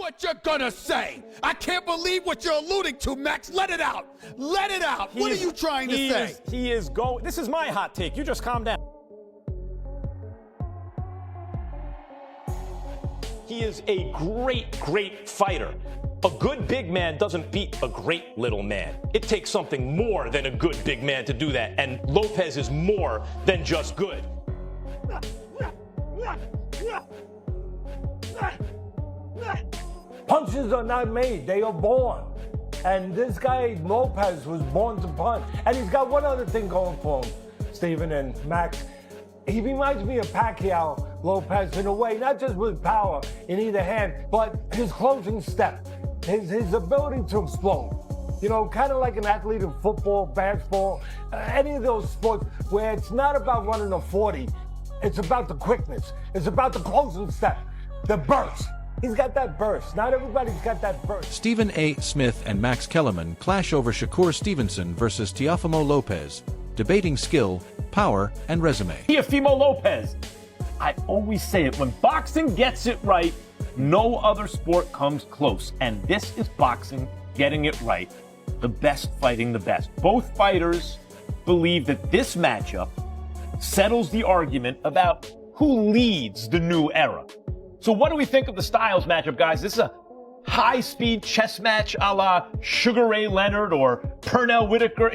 what you're gonna say. I can't believe what you're alluding to, Max. Let it out. Let it out. What are you trying to say? This is my hot take. You just calm down. He is a great fighter. A good big man doesn't beat a great little man. It takes something more than a good big man to do that, and Lopez is more than just good. Punches are not made, they are born. And this guy, Lopez, was born to punch. And he's got one other thing going for him, Steven and Max. He reminds me of Pacquiao, Lopez, in a way, not just with power in either hand, but his closing step, his ability to explode. You know, kind of like an athlete in football, basketball, any of those sports where it's not about running a 40, it's about the quickness. It's about the closing step, the burst. He's got that burst. Not everybody's got that burst. Stephen A. Smith and Max Kellerman clash over Shakur Stevenson versus Teofimo Lopez, debating skill, power, and resume. Teofimo Lopez. I always say it, when boxing gets it right, no other sport comes close. And this is boxing getting it right. The best fighting the best. Both fighters believe that this matchup settles the argument about who leads the new era. So what do we think of the Styles matchup, guys? This is a high-speed chess match a la Sugar Ray Leonard or Pernell Whitaker,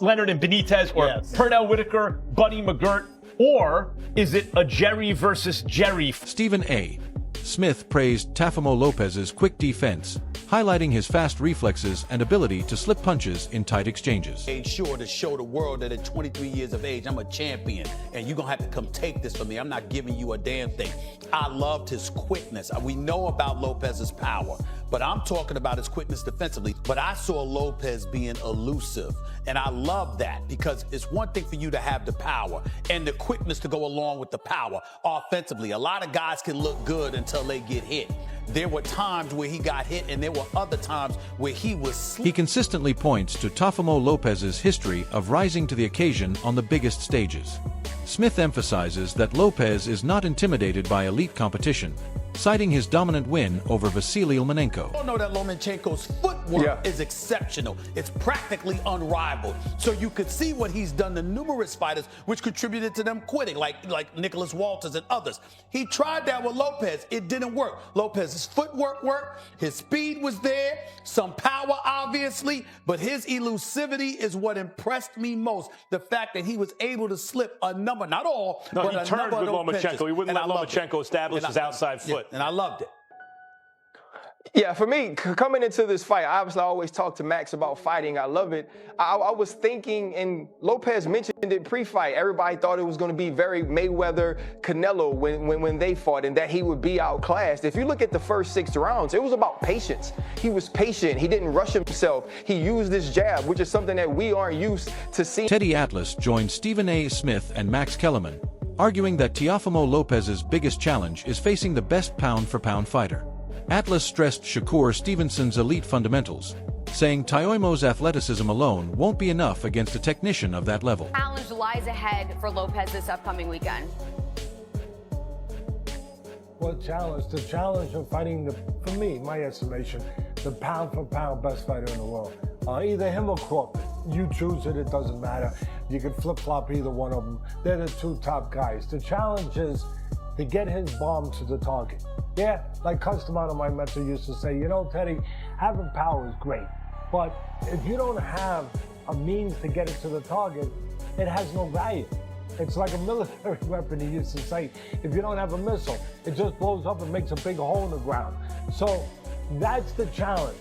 Leonard and Benitez, or yes. Pernell Whitaker, Buddy McGirt, or is it a Jerry versus Jerry? Stephen A. Smith praised Teofimo Lopez's quick defense, highlighting his fast reflexes and ability to slip punches in tight exchanges. Made sure to show the world that at 23 years of age, I'm a champion, and you're going to have to come take this from me. I'm not giving you a damn thing. I loved his quickness. We know about Lopez's power, but I'm talking about his quickness defensively. But I saw Lopez being elusive, and I love that because it's one thing for you to have the power and the quickness to go along with the power offensively. A lot of guys can look good until they get hit. There were times where he got hit, and there were other times where he was He consistently points to Teofimo Lopez's history of rising to the occasion on the biggest stages. Smith emphasizes that Lopez is not intimidated by elite competition, citing his dominant win over Vasily Lomachenko. I know that Lomachenko's footwork is exceptional. It's practically unrivaled. So you could see what he's done to numerous fighters, which contributed to them quitting, like Nicholas Walters and others. He tried that with Lopez. It didn't work. Lopez's footwork worked. His speed was there. Some power, obviously. But his elusivity is what impressed me most. The fact that he was able to slip a number, not all, no, but he a turned number with of those Lomachenko. pitches. He wouldn't let Lomachenko establish his outside foot. And I loved it. Yeah, for me, coming into this fight, obviously I always talk to Max about fighting. I love it. I was thinking, and Lopez mentioned it pre-fight, everybody thought it was going to be very Mayweather-Canelo when they fought, and that he would be outclassed. If you look at the first 6 rounds, it was about patience. He was patient. He didn't rush himself. He used his jab, which is something that we aren't used to seeing. Teddy Atlas joined Stephen A. Smith and Max Kellerman, arguing that Teofimo Lopez's biggest challenge is facing the best pound-for-pound fighter. Atlas stressed Shakur Stevenson's elite fundamentals, saying Teofimo's athleticism alone won't be enough against a technician of that level. Challenge lies ahead for Lopez this upcoming weekend. What challenge? The challenge of fighting, for me, my estimation, the pound-for-pound best fighter in the world. Either him or Crawford. You choose it, it doesn't matter. You can flip-flop either one of them. They're the 2 top guys. The challenge is to get his bomb to the target. Yeah, like Customano, my mentor, used to say, Teddy, having power is great, but if you don't have a means to get it to the target, it has no value. It's like a military weapon, he used to say. If you don't have a missile, it just blows up and makes a big hole in the ground. So that's the challenge.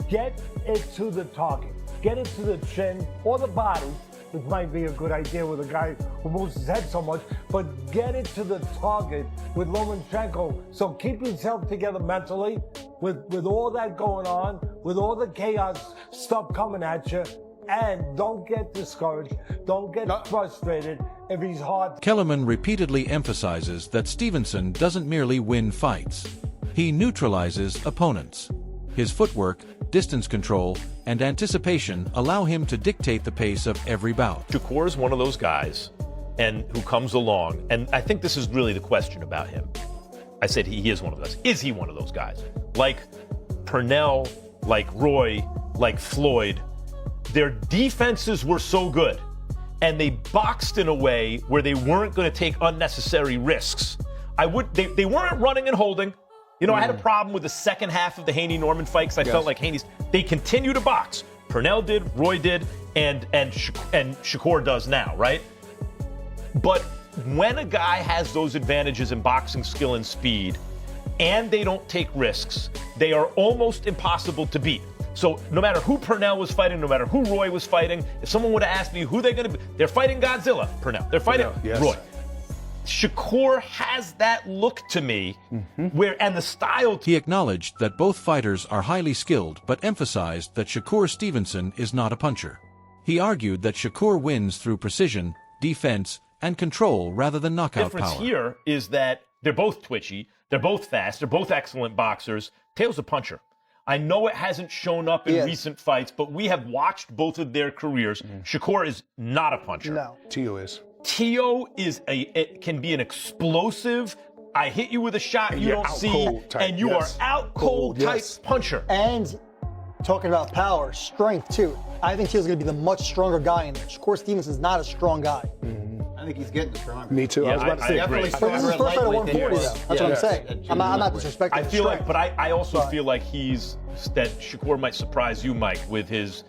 Get it to the target. Get it to the chin or the body, which might be a good idea with a guy who moves his head so much, but get it to the target with Lomachenko. So keep yourself together mentally with all that going on, with all the chaos stuff coming at you, and don't get discouraged. Don't get frustrated if he's hard. Kellerman repeatedly emphasizes that Stevenson doesn't merely win fights. He neutralizes opponents. His footwork, distance control, and anticipation allow him to dictate the pace of every bout. Shakur is one of those guys who comes along, and I think this is really the question about him. I said he is one of those guys. Is he one of those guys? Like Purnell, like Roy, like Floyd, their defenses were so good, and they boxed in a way where they weren't going to take unnecessary risks. They weren't running and holding. You know, I had a problem with the second half of the Haney-Norman fight because I felt like they continue to box. Purnell did, Roy did, and Shakur does now, right? But when a guy has those advantages in boxing skill and speed, and they don't take risks, they are almost impossible to beat. So no matter who Purnell was fighting, no matter who Roy was fighting, if someone would have asked me who they're going to be, they're fighting Godzilla, Purnell. They're fighting Roy. Shakur has that look to me, and the style. He acknowledged that both fighters are highly skilled, but emphasized that Shakur Stevenson is not a puncher. He argued that Shakur wins through precision, defense, and control rather than knockout power. The difference here is that they're both twitchy, they're both fast, they're both excellent boxers. Teo's a puncher. I know it hasn't shown up in recent fights, but we have watched both of their careers. Shakur is not a puncher. No. Teo is. Teo can be an explosive, I hit you with a shot you don't see, and you are out cold type puncher. And talking about power, strength too. I think Teo's going to be the much stronger guy in there. Shakur Stevenson's not a strong guy. I think he's getting stronger. Me too. Yeah, I was about to say. agree. But this is his first fight at 140 though. That's what I'm saying. I'm not disrespecting I his feel strength. like, but I also feel like that Shakur might surprise you, Mike, with his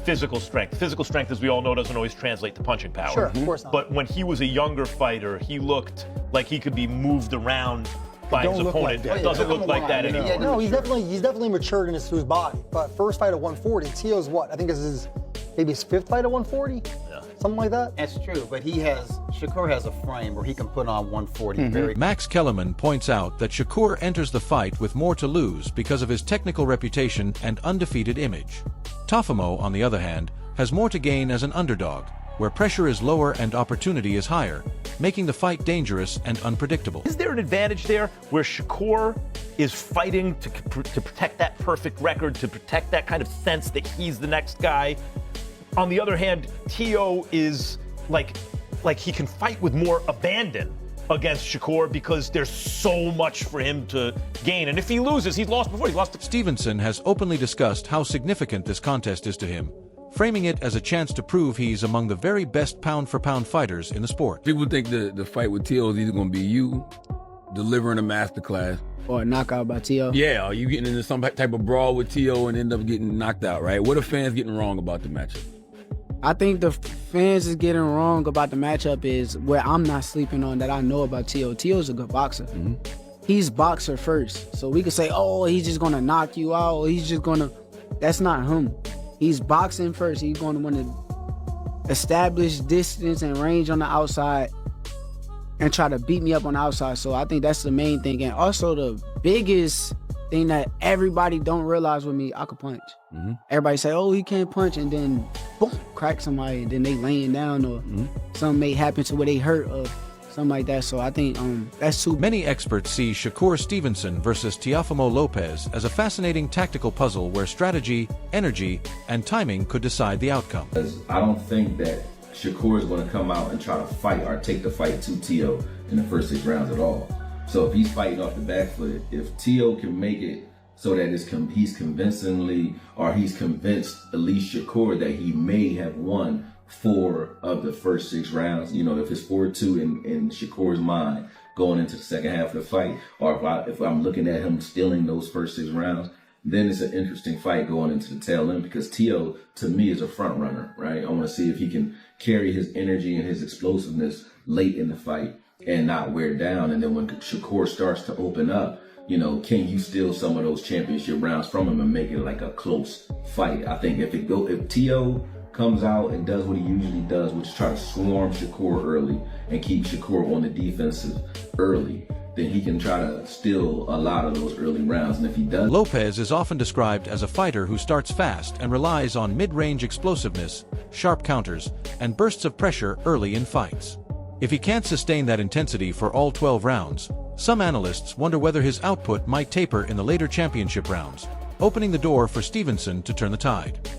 physical strength. Physical strength, as we all know, doesn't always translate to punching power. Sure, of course not. But when he was a younger fighter, he looked like he could be moved around by his opponent. It doesn't look like that anymore. No, he's definitely matured in his body. But first fight at 140, Teo's what? I think this is maybe his fifth fight at 140? Yeah. Something like that? That's true, but Shakur has a frame where he can put on 140 very. Max Kellerman points out that Shakur enters the fight with more to lose because of his technical reputation and undefeated image. Tafamo, on the other hand, has more to gain as an underdog, where pressure is lower and opportunity is higher, making the fight dangerous and unpredictable. Is there an advantage there where Shakur is fighting to protect that perfect record, to protect that kind of sense that he's the next guy? On the other hand, Teo is like he can fight with more abandon against Shakur because there's so much for him to gain. And if he loses, he's lost before. He's lost to Stevenson has openly discussed how significant this contest is to him, framing it as a chance to prove he's among the very best pound-for-pound fighters in the sport. People think the fight with Teo is either going to be you delivering a masterclass or a knockout by Teo. Yeah, or you getting into some type of brawl with Teo and end up getting knocked out, right? What are fans getting wrong about the matchup? I think the fans is getting wrong about the matchup is where I'm not sleeping on that I know about Teo. Teo's a good boxer. He's boxer first. So we could say, oh, he's just going to knock you out. He's just going to... That's not him. He's boxing first. He's going to want to establish distance and range on the outside and try to beat me up on the outside. So I think that's the main thing. And also the biggest thing that everybody don't realize with me, I could punch. Everybody say, oh, he can't punch, and then boom, crack somebody, and then they laying down, or something may happen to where they hurt or something like that. So I think that's too. Many experts see Shakur Stevenson versus Teofimo Lopez as a fascinating tactical puzzle where strategy, energy, and timing could decide the outcome. I don't think that Shakur is going to come out and try to fight or take the fight to Teo in the first 6 rounds at all. So if he's fighting off the back foot, if Teo can make it so that he's convincingly, or he's convinced at least Shakur that he may have won 4 of the first 6 rounds, you know, if it's 4-2 in Shakur's mind going into the second half of the fight, or if I'm looking at him stealing those first 6 rounds, then it's an interesting fight going into the tail end, because Teo, to me, is a front runner, right? I want to see if he can carry his energy and his explosiveness late in the fight and not wear down. And then when Shakur starts to open up, you know, can you steal some of those championship rounds from him and make it like a close fight? I think if Teo comes out and does what he usually does, which is try to swarm Shakur early and keep Shakur on the defensive early, then he can try to steal a lot of those early rounds. And if he does... Lopez is often described as a fighter who starts fast and relies on mid-range explosiveness, sharp counters, and bursts of pressure early in fights. If he can't sustain that intensity for all 12 rounds, some analysts wonder whether his output might taper in the later championship rounds, opening the door for Stevenson to turn the tide.